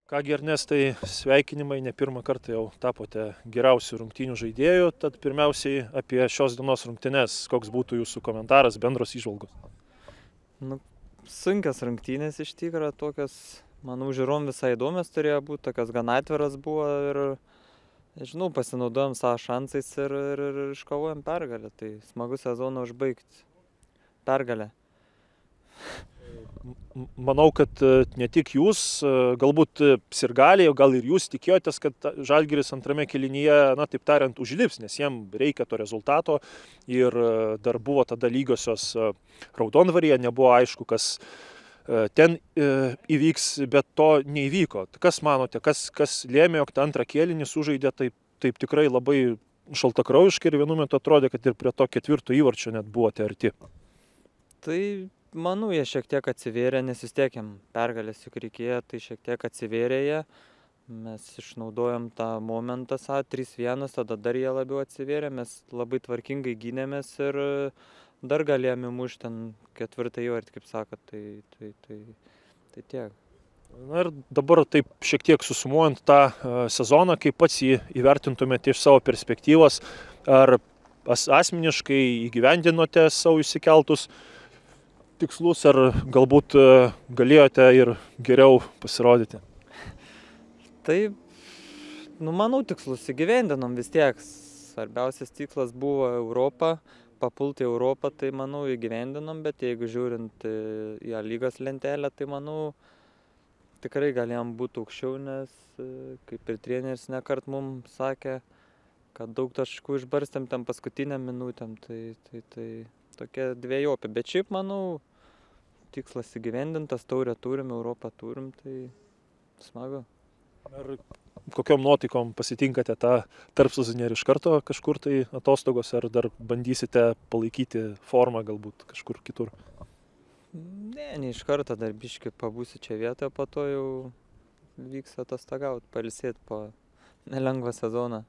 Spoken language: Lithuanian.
Ką gi, Ernestai, sveikinimai, ne pirmą kartą jau tapote geriausių rungtynių žaidėjų, tad pirmiausiai apie šios dienos rungtynes, koks būtų jūsų komentaras, bendros įžvalgos? Nu, sunkios rungtynės iš tikrųjų, tokios, manau, žiūrom visai įdomios turėjo būti, tokios gan atviras buvo ir, nežinau, pasinaudojom savo šansais ir iškovojom pergalę, tai smagu sezoną užbaigti pergalę. Manau, kad ne tik jūs, galbūt sirgaliai, gal ir jūs tikėjotės, kad Žalgiris antrame kėlinyje, na taip tariant, užlips, nes jiem reikia to rezultato ir dar buvo tada lygiosios Raudondvaryje, nebuvo aišku, kas ten įvyks, bet to neįvyko. Kas manote, kas lėmė, jog tą antrą kėlinį sužaidė taip tikrai labai šaltakraujiškai ir vienu metu atrodė, kad ir prie to ketvirto įvarčio net buvote arti? Tai manau, jie šiek tiek atsivėrė, nes vis tiek jiem pergalės juk reikėjo, tai šiek tiek atsivėrė jie. Mes išnaudojom tą momentą 3-1, tada dar jie labiau atsivėrė, mes labai tvarkingai gynėmės ir dar galėjome mušti ten ketvirtą įvartį, kaip sakot, tai tiek. Na ir dabar taip šiek tiek susumuojant tą sezoną, kaip pats jį įvertintumėte iš savo perspektyvos, ar asmeniškai įgyvendinote savo išsikeltus tikslus, ar galbūt galėjote ir geriau pasirodyti? Tai, manau, tikslus įgyvendinom vis tiek. Svarbiausias tikslas buvo Europą, papulti į Europą, tai manau įgyvendinom, bet jeigu žiūrint į lygos lentelę, tai manau tikrai galėjom būti aukščiau, nes kaip ir treneris nekart mums sakė, kad daug taškų išbarstėm ten paskutiniam minutėm, tai tokie dvejopi, bet šiaip manau tikslas įgyvendintas, taurę turim, Europą turim, tai smagu. Ar kokiom nuotaikom pasitinkate tą tarpsezonį, ir iš karto kažkur tai atostogos, ar dar bandysite palaikyti formą galbūt kažkur kitur? Ne iš karto, dar biškį pabūsiu čia vietoje, po to jau vyks atostogauti, pailsėti po nelengvą sezoną.